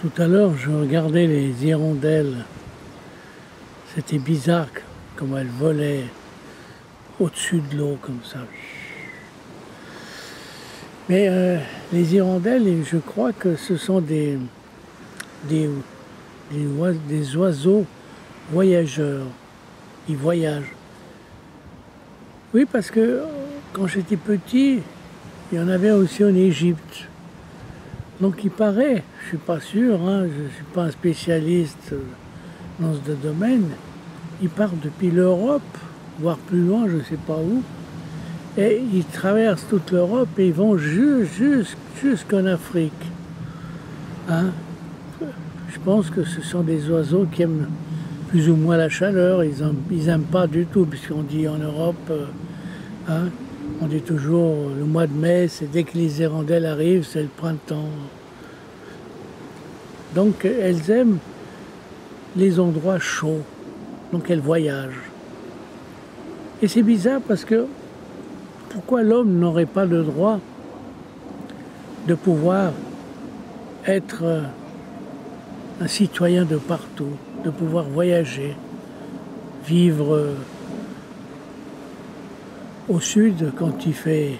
Tout à l'heure, je regardais les hirondelles. C'était bizarre comme elles volaient au-dessus de l'eau comme ça. Mais les hirondelles, je crois que ce sont des, des oiseaux voyageurs. Ils voyagent. Oui, parce que quand j'étais petit, il y en avait aussi en Égypte. Donc il paraît, je ne suis pas sûr, hein, je ne suis pas un spécialiste dans ce domaine, ils partent depuis l'Europe, voire plus loin, je ne sais pas où, et ils traversent toute l'Europe et ils vont jusqu'en Afrique. Hein. Je pense que ce sont des oiseaux qui aiment plus ou moins la chaleur, ils n'aiment pas du tout, puisqu'on dit en Europe, hein, on dit toujours le mois de mai, c'est dès que les hirondelles arrivent, c'est le printemps. Donc elles aiment les endroits chauds, donc elles voyagent. Et c'est bizarre parce que pourquoi l'homme n'aurait pas le droit de pouvoir être un citoyen de partout, de pouvoir voyager, vivre au sud quand il fait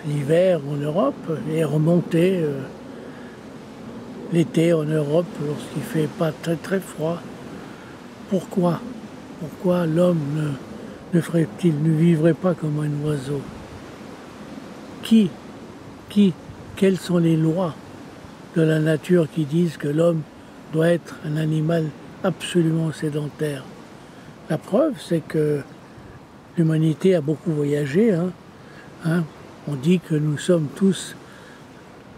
l'hiver en Europe et remonter l'été en Europe lorsqu'il fait pas très très froid. Pourquoi l'homme ne vivrait pas comme un oiseau? Quelles sont les lois de la nature qui disent que l'homme doit être un animal absolument sédentaire? La preuve, c'est que l'humanité a beaucoup voyagé. Hein. On dit que nous sommes tous,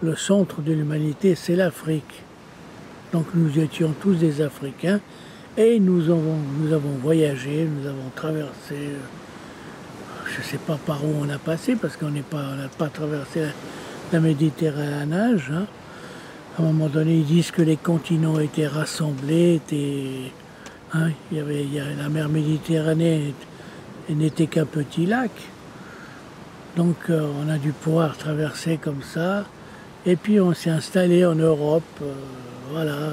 le centre de l'humanité, c'est l'Afrique. Donc nous étions tous des Africains et nous avons voyagé, nous avons traversé, je ne sais pas par où on a passé, parce qu'on n'a pas traversé la Méditerranée à nage. Hein. À un moment donné, ils disent que les continents étaient rassemblés, hein, la mer Méditerranée n'était qu'un petit lac. Donc on a dû pouvoir traverser comme ça. Et puis on s'est installé en Europe, voilà.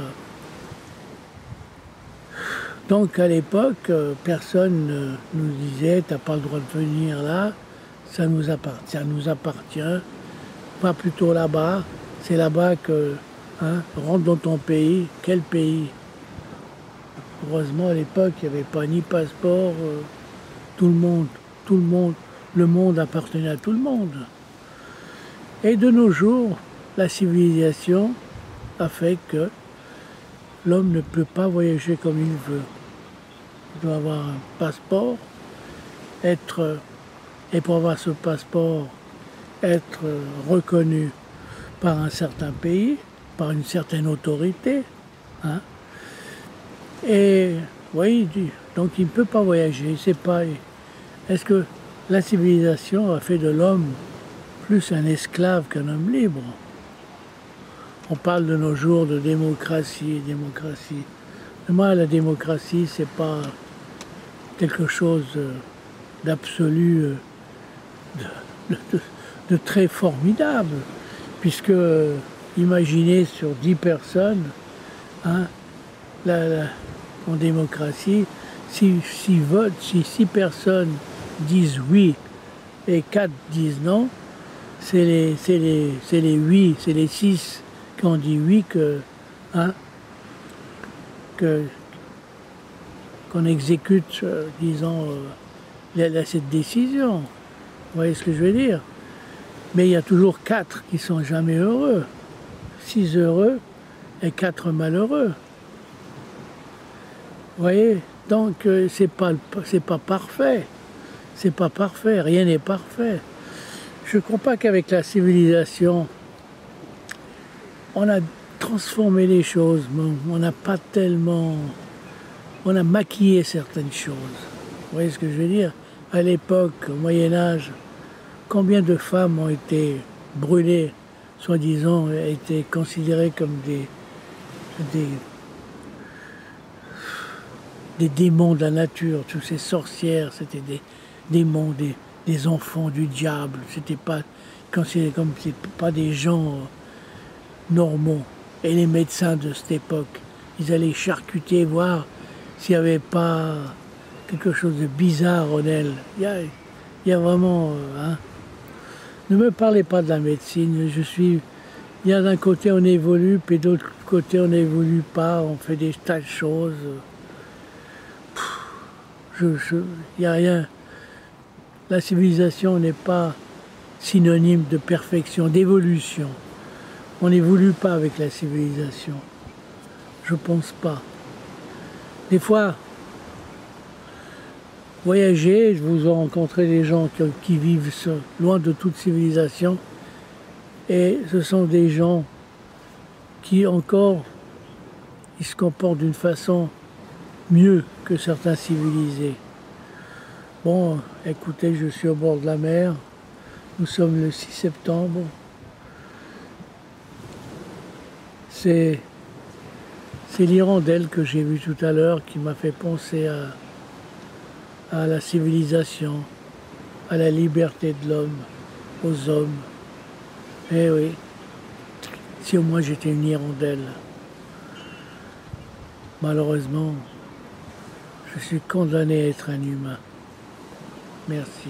Donc à l'époque, personne ne nous disait « t'as pas le droit de venir là, ça nous appartient, pas plutôt là-bas, c'est là-bas que, hein, rentre dans ton pays, quel pays ?» Heureusement à l'époque, il n'y avait pas ni passeport, tout le monde appartenait à tout le monde. Et de nos jours, la civilisation a fait que l'homme ne peut pas voyager comme il veut. Il doit avoir un passeport, et pour avoir ce passeport, être reconnu par un certain pays, par une certaine autorité. Hein. Et oui, donc il ne peut pas voyager. C'est pas. Est-ce que la civilisation a fait de l'homme plus un esclave qu'un homme libre? On parle de nos jours de démocratie. Mais moi, la démocratie, c'est pas quelque chose d'absolu, de très formidable, puisque imaginez sur 10 personnes, hein, en démocratie, si 6 personnes disent oui et 4 disent non, c'est les 8, c'est les 6 qui ont dit oui qu'on exécute, disons, cette décision. Vous voyez ce que je veux dire? Mais il y a toujours 4 qui sont jamais heureux. 6 heureux et 4 malheureux. Vous voyez? Donc c'est pas parfait. C'est pas parfait, rien n'est parfait. Je ne crois pas qu'avec la civilisation, on a transformé les choses, mais on n'a pas tellement... On a maquillé certaines choses. Vous voyez ce que je veux dire? À l'époque, au Moyen-Âge, combien de femmes ont été brûlées, soi-disant, été considérées comme des démons de la nature, toutes ces sorcières, c'était des démons, des enfants du diable, c'était pas considéré comme pas des gens normaux. Et les médecins de cette époque, ils allaient charcuter, voir s'il n'y avait pas quelque chose de bizarre en elle. Il y a vraiment... hein. Ne me parlez pas de la médecine, il y a d'un côté on évolue, puis d'autre côté on n'évolue pas, on fait des tas de choses. Il n'y a rien. La civilisation n'est pas synonyme de perfection, d'évolution. On n'évolue pas avec la civilisation. Je pense pas. Des fois, voyager, vous rencontrez des gens qui vivent loin de toute civilisation, et ce sont des gens qui encore, ils se comportent d'une façon mieux que certains civilisés. Bon, écoutez, je suis au bord de la mer, nous sommes le 6 septembre, c'est l'hirondelle que j'ai vue tout à l'heure qui m'a fait penser à la civilisation, à la liberté de l'homme, aux hommes. Eh oui, si au moins j'étais une hirondelle. Malheureusement, je suis condamné à être un humain. Merci.